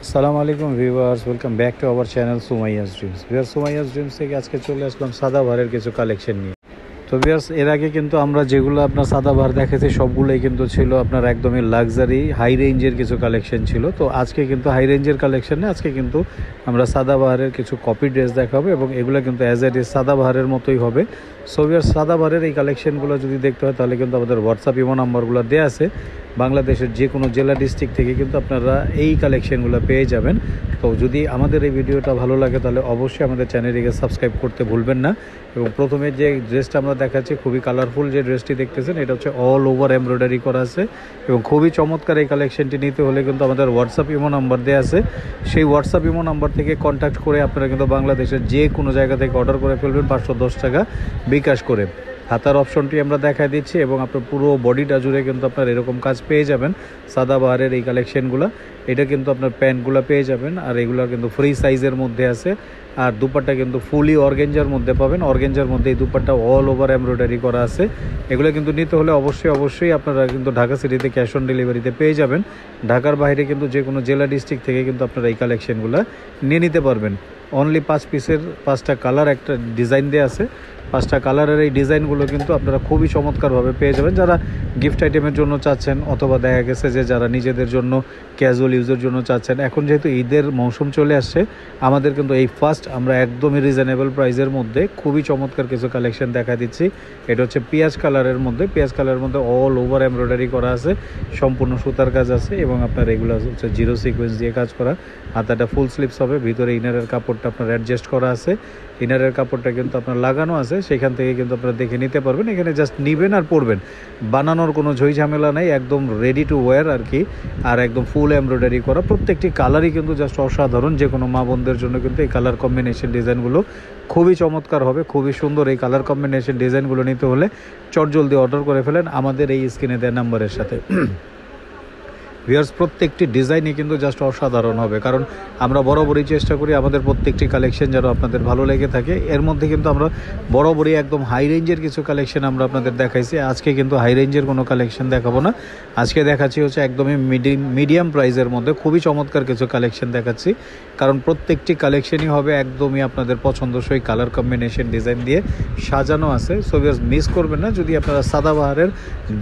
আসসালামু আলাইকুম viewers, welcome back to our channel Sumaiya's dreams. Viewers, Sumaiya's dreams থেকে আজকে চলে আসলাম সাদাবাহারের কিছু কালেকশন নিয়ে। তো ভিউয়ার্স, এর আগে কিন্তু আমরা যেগুলো আপনার সাদাবাহার দেখেছি সবগুলোই কিন্তু ছিল আপনার একদমই লাক্সারি হাই রেঞ্জের কিছু কালেকশন ছিল। তো আজকে কিন্তু হাই রেঞ্জের কালেকশন নেই, আজকে কিন্তু আমরা সাদাবাহারের কিছু কপি ড্রেস দেখাবো এবং এগুলো কিন্তু অ্যাজ ইট ইজ সাদাবাহারের মতোই হবে। সো ভিউয়ার্স, সাদাবাহারের এই কালেকশনগুলো যদি দেখতে হয় তাহলে কিন্তু আমাদের হোয়াটসঅ্যাপ ইমো নাম্বারগুলো দেওয়া আছে। বাংলাদেশের যে কোনো জেলা ডিস্ট্রিক্ট থেকে কিন্তু আপনারা এই কালেকশনগুলো পেয়ে যাবেন। তো যদি আমাদের এই ভিডিওটা ভালো লাগে তাহলে অবশ্যই আমাদের চ্যানেলটিকে সাবস্ক্রাইব করতে ভুলবেন না। এবং প্রথমে যে ড্রেসটা আমরা দেখাচ্ছি খুবই কালারফুল, যে ড্রেসটি দেখতেছেন এটা হচ্ছে অল ওভার এমব্রয়ডারি করা আছে এবং খুবই চমৎকার। এই কালেকশনটি নিতে হলে কিন্তু আমাদের হোয়াটসঅ্যাপ ইমো নাম্বার দেওয়া আছে, সেই হোয়াটসঅ্যাপ ইমো নাম্বার থেকে কন্ট্যাক্ট করে আপনারা কিন্তু বাংলাদেশের যে কোনো জায়গা থেকে অর্ডার করে ফেলবেন 510 টাকা বিকাশ করে। হাতার অপশনটি আমরা দেখাই দিচ্ছি এবং আপনার পুরো বডিটা জুড়ে কিন্তু আপনার এরকম কাজ পেয়ে যাবেন সাদাবাহারের এই কালেকশনগুলো। এটা কিন্তু আপনার প্যান্টগুলো পেয়ে যাবেন, আর এগুলো কিন্তু ফ্রি সাইজের মধ্যে আছে। আর দুপাট্টা কিন্তু ফুলি অর্গেঞ্জার মধ্যে পাবেন, অর্গেঞ্জার মধ্যে এই দুপাট্টা অল ওভার এমব্রয়ডারি করা আছে। এগুলো কিন্তু নিতে হলে অবশ্যই আপনারা কিন্তু ঢাকা সিটিতে ক্যাশ অন ডেলিভারিতে পেয়ে যাবেন। ঢাকার বাইরে কিন্তু যে কোনো জেলা ডিস্ট্রিক্ট থেকে কিন্তু আপনারা এই কালেকশনগুলো নিয়ে নিতে পারবেন। অনলি 5 পিসের 5টা কালার একটা ডিজাইন দেওয়া আছে। 5টা কালারের এই ডিজাইনগুলো কিন্তু আপনারা খুবই চমৎকারভাবে পেয়ে যাবেন। যারা গিফট আইটেমের জন্য চাচ্ছেন অথবা দেখা গেছে যে যারা নিজেদের জন্য ক্যাজুয়াল ইউজের জন্য চাচ্ছেন, এখন যেহেতু ঈদের মৌসুম চলে আসছে, আমাদের কিন্তু এই ফার্স্ট আমরা একদমই রিজনেবল প্রাইসের মধ্যে খুবই চমৎকার কিছু কালেকশন দেখা দিচ্ছি। এটা হচ্ছে পেঁয়াজ কালারের মধ্যে, পেঁয়াজ কালারের মধ্যে অল ওভার এমব্রয়ডারি করা আছে, সম্পূর্ণ সুতার কাজ আছে এবং আপনার এগুলো হচ্ছে জিরো সিকোয়েন্স দিয়ে কাজ করা। হাতাটা ফুল স্লিপস হবে, ভিতরে ইনারের কাপড়টা আপনার অ্যাডজাস্ট করা আছে। ইনারের কাপড়টা কিন্তু আপনার লাগানো আছে, সেখান থেকে কিন্তু আপনারা দেখে নিতে পারবেন। এখানে জাস্ট নিবেন আর পরবেন, বানানোর কোনো ঝই ঝামেলা নেই, একদম রেডি টু ওয়্যার আর কি। আর একদম ফুল এমব্রয়ডারি করা, প্রত্যেকটি কালারই কিন্তু জাস্ট অসাধারণ। যে কোনো মা বোনদের জন্য কিন্তু এই কালার কম্বিনেশন ডিজাইনগুলো খুবই চমৎকার হবে, খুবই সুন্দর। এই কালার কম্বিনেশন ডিজাইনগুলো নিতে হলে চটজলদি অর্ডার করে ফেলেন আমাদের এই স্ক্রিনে দেওয়া নাম্বারের সাথে। ভিউয়ার্স, প্রত্যেকটি ডিজাইনই কিন্তু জাস্ট অসাধারণ হবে, কারণ আমরা বরাবরই চেষ্টা করি আমাদের প্রত্যেকটি কালেকশন যেন আপনাদের ভালো লেগে থাকে। এর মধ্যে কিন্তু আমরা বরাবরই একদম হাই রেঞ্জের কিছু কালেকশন আমরা আপনাদের দেখাইছি। আজকে কিন্তু হাই রেঞ্জের কোনো কালেকশন দেখাবো না, আজকে দেখাচ্ছি হচ্ছে একদমই মিডিয়াম প্রাইসের মধ্যে খুবই চমৎকার কিছু কালেকশন দেখাচ্ছি। কারণ প্রত্যেকটি কালেকশনই হবে একদমই আপনাদের পছন্দসই কালার কম্বিনেশন ডিজাইন দিয়ে সাজানো আছে। সো ভিউয়ার্স, মিস করবেন না। যদি আপনারা সাদাবাহারের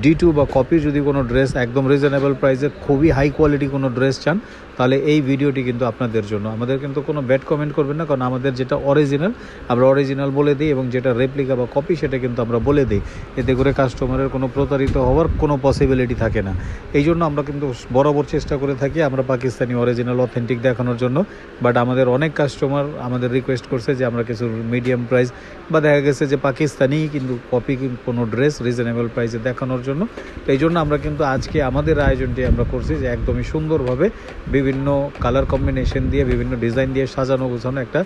D2 বা কপি যদি কোনো ড্রেস একদম রিজনেবল প্রাইসে খুবই হাই কোয়ালিটি কোনো ড্রেস চান, তাহলে এই ভিডিওটি কিন্তু আপনাদের জন্য। আমাদের কিন্তু কোনো ব্যাড কমেন্ট করবেন না, কারণ আমাদের যেটা অরিজিনাল আমরা অরিজিনাল বলে দিই এবং যেটা রেপ্লিকা বা কপি সেটা কিন্তু আমরা বলে দিই। এতে করে কাস্টমারের কোনো প্রতারিত হওয়ার কোনো পসিবিলিটি থাকে না। এই জন্য আমরা কিন্তু বরাবর চেষ্টা করে থাকি আমরা পাকিস্তানি অরিজিনাল অথেন্টিক দেখানোর জন্য। বাট আমাদের অনেক কাস্টমার আমাদের রিকোয়েস্ট করছে যে আমরা কিছু মিডিয়াম প্রাইস বা দেখা গেছে যে পাকিস্তানি কিন্তু কপি কোনো ড্রেস রিজনেবল প্রাইসে দেখানোর জন্য। তো এই জন্য আমরা কিন্তু আজকে আমাদের আয়োজনটি আমরা করছি যে একদমই সুন্দরভাবে বিভিন্ন কালার কম্বিনেশন দিয়ে বিভিন্ন ডিজাইন দিয়ে সাজানো গোছানো একটা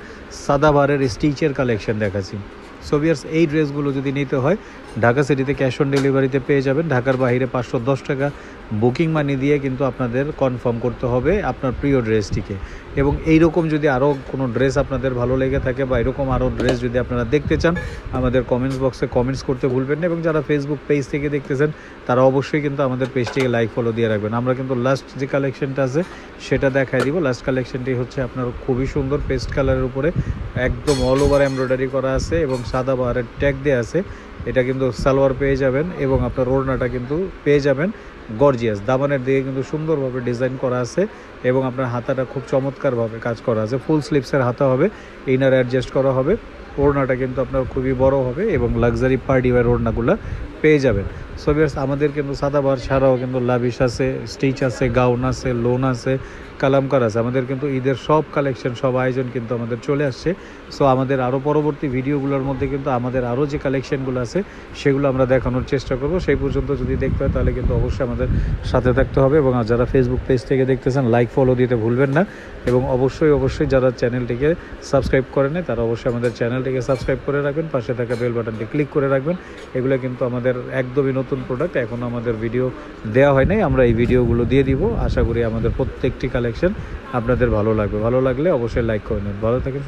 সাদাবাহারের স্টিচের কালেকশন দেখাচ্ছি। সো ভিউয়ার্স, এই ড্রেসগুলো যদি নিতে হয় ঢাকা সিটিতে ক্যাশ অন ডেলিভারিতে পেয়ে যাবেন। ঢাকার বাইরে 510 টাকা বুকিং মানি দিয়ে কিন্তু আপনাদের কনফার্ম করতে হবে আপনার প্রিয় ড্রেসটিকে। এবং এইরকম যদি আরও কোনো ড্রেস আপনাদের ভালো লেগে থাকে বা এরকম আরও ড্রেস যদি আপনারা দেখতে চান, আমাদের কমেন্টস বক্সে কমেন্টস করতে ভুলবেন না। এবং যারা ফেসবুক পেজ থেকে দেখতেছেন তারা অবশ্যই কিন্তু আমাদের পেজটিকে লাইক ফলো দিয়ে রাখবেন। আমরা কিন্তু লাস্ট যে কালেকশনটা আছে সেটা দেখাই দিব। লাস্ট কালেকশনটি হচ্ছে আপনার খুবই সুন্দর পেস্ট কালারের উপরে একদম অল ওভার এমব্রয়ডারি করা আছে এবং সাদাবাহারের ট্যাগ দেওয়া আছে। এটা কিন্তু সালোয়ার পেয়ে যাবেন এবং আপনার ওড়নাটা কিন্তু পেয়ে যাবেন গর্জিয়াস। দামানের দিকে কিন্তু সুন্দরভাবে ডিজাইন করা আছে এবং আপনার হাতাটা খুব চমৎকারভাবে কাজ করা আছে। ফুল স্লিপসের হাতা হবে, ইনার অ্যাডজাস্ট করা হবে। ওড়নাটা কিন্তু আপনার খুবই বড় হবে এবং লাক্সারি পার্টি ওয়্যার ওড়নাগুলো পেয়ে যাবেন। সো ভিউয়ার্স, আমাদের কিন্তু সাদাবাহার ছাড়াও কিন্তু লাভিশ আছে, স্টিচ আছে, গাউন আছে, লোন আছে, কালামকার আছে। আমাদের কিন্তু ঈদের সব কালেকশন সব আয়োজন কিন্তু আমাদের চলে আসছে। সো আমাদের আরও পরবর্তী ভিডিওগুলোর মধ্যে কিন্তু আমাদের আরও যে কালেকশনগুলো আছে সেগুলো আমরা দেখানোর চেষ্টা করব। সেই পর্যন্ত যদি দেখতে হয় তাহলে কিন্তু অবশ্যই আমাদের সাথে থাকতে হবে। এবং যারা ফেসবুক পেজ থেকে দেখতেছেন লাইক ফলো দিতে ভুলবেন না। এবং অবশ্যই যারা চ্যানেলটিকে সাবস্ক্রাইব করেন তারা অবশ্যই আমাদের চ্যানেলটিকে সাবস্ক্রাইব করে রাখবেন, পাশে থাকা বেল বাটনটি ক্লিক করে রাখবেন। এগুলো কিন্তু আমাদের একদমই নতুন প্রোডাক্ট, এখনও আমাদের ভিডিও দেওয়া হয় নাই, আমরা এই ভিডিওগুলো দিয়ে দিব। আশা করি আমাদের প্রত্যেকটি কালেকশন আপনাদের ভালো লাগবে। ভালো লাগলে অবশ্যই লাইক করে নেন। ভালো থাকেন।